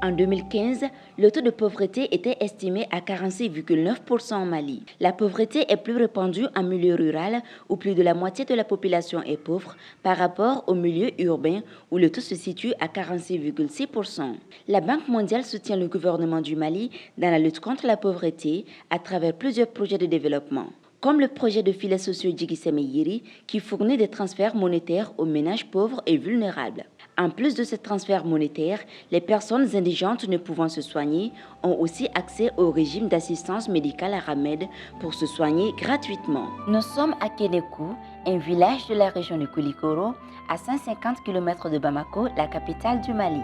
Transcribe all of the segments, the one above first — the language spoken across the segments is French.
En 2015, le taux de pauvreté était estimé à 46,9% au Mali. La pauvreté est plus répandue en milieu rural où plus de la moitié de la population est pauvre par rapport au milieu urbain où le taux se situe à 46,6%. La Banque mondiale soutient le gouvernement du Mali dans la lutte contre la pauvreté à travers plusieurs projets de développement, comme le projet de filets sociaux Djigisseme Yiri qui fournit des transferts monétaires aux ménages pauvres et vulnérables. En plus de ces transferts monétaires, les personnes indigentes ne pouvant se soigner ont aussi accès au régime d'assistance médicale à Ramed pour se soigner gratuitement. Nous sommes à Kénékou, un village de la région de Koulikoro, à 150 km de Bamako, la capitale du Mali.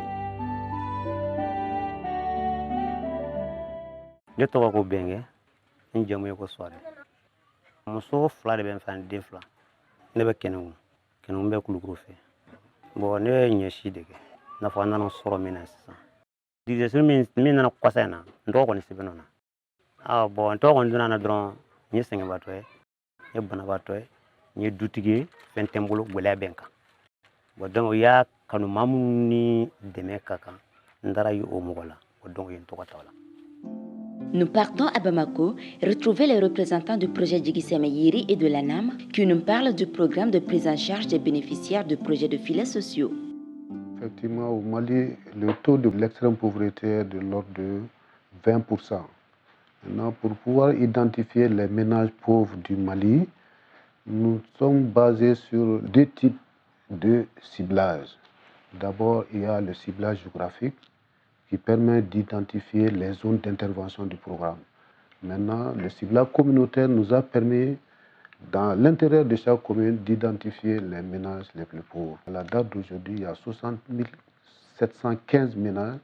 Je tɔgɔ ko Bɛnkɛ, n jamu ye ko Sɔre. Muso fila de bɛ n fɛ ani den fila. Ne bɛ Kɛnɛgun bɛ Kulukoro fɛ. Bon ne ye ɲɛsi de kɛ. I n'a fɔ an nana sɔrɔ min na sisan. Digestion min nana kɔsa in na, n tɔgɔ kɔni sɛbɛn o na. Bon n tɔgɔ kɔni donna na dɔrɔn n ye sɛgɛnbaatɔ ye, n ye banabaatɔ ye, n ye dutigi ye, fɛn tɛ n bolo, gɛlɛya bɛ n kan. Bon donc o y'a kanu maa minnu ni dɛmɛ ka kan, n taara ye o mɔgɔ la. Donc o ye n tɔgɔ ta o la. Nous partons à Bamako retrouver les représentants du projet Djigisseme Yiri et de l'ANAM qui nous parlent du programme de prise en charge des bénéficiaires de projets de filets sociaux. Effectivement, au Mali, le taux de l'extrême pauvreté est de l'ordre de 20%. Maintenant, pour pouvoir identifier les ménages pauvres du Mali, nous sommes basés sur deux types de ciblage. D'abord, il y a le ciblage géographique qui permet d'identifier les zones d'intervention du programme. Maintenant, le ciblage communautaire nous a permis, dans l'intérieur de chaque commune, d'identifier les ménages les plus pauvres. À la date d'aujourd'hui, il y a 60 715 ménages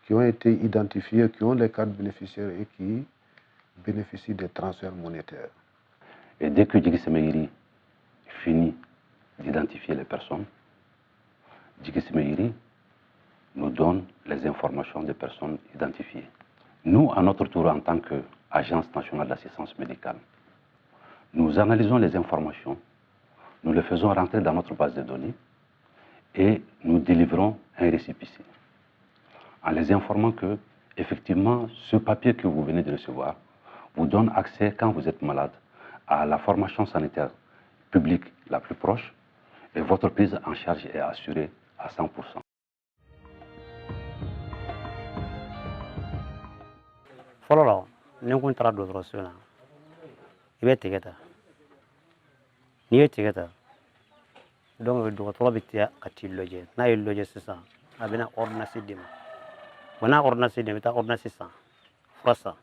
qui ont été identifiés, qui ont les cartes bénéficiaires et qui bénéficient des transferts monétaires. Et dès que Djigisseme Yiri finit d'identifier les personnes, Djigisseme Yiri nous donne les informations des personnes identifiées. Nous, à notre tour, en tant qu'Agence nationale d'assistance médicale, nous analysons les informations, nous les faisons rentrer dans notre base de données et nous délivrons un récépissé en les informant que, effectivement, ce papier que vous venez de recevoir vous donne accès, quand vous êtes malade, à la formation sanitaire publique la plus proche et votre prise en charge est assurée à 100%. Fɔlɔ la, ni kun taara dɔgɔtɔrɔso la, I bɛ tigɛ ta. N'i ye tigɛ ta, donc dɔgɔtɔrɔ bɛ taa ka t'i lajɛ. N'a ye lajɛ sisan, a bɛna ordonnance d'i ma. Bon n'a ordonnance d'i ma, I bɛ taa ordonnance san, fura san.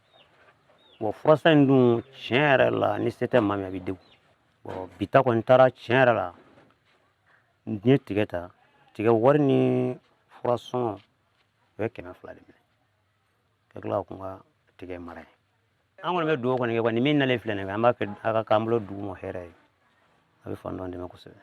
Bon fura san in dun tiɲɛ yɛrɛ la ni se tɛ maa min a bɛ degun. Bon bi ta kɔni taara tiɲɛ yɛrɛ la, n ye tigɛ ta, tigɛ wari ni fura sɔngɔ o ye 200 de minɛ. Ka tila ka n ka tigɛ mara ye. An kɔni bɛ dugawu kɔni kɛ, ni min nalen filɛ nin ye, an b'a fɛ a ka k'an bolo dugu ma hɛrɛ ye. A bɛ fan dɔ dɛmɛ kosɛbɛ.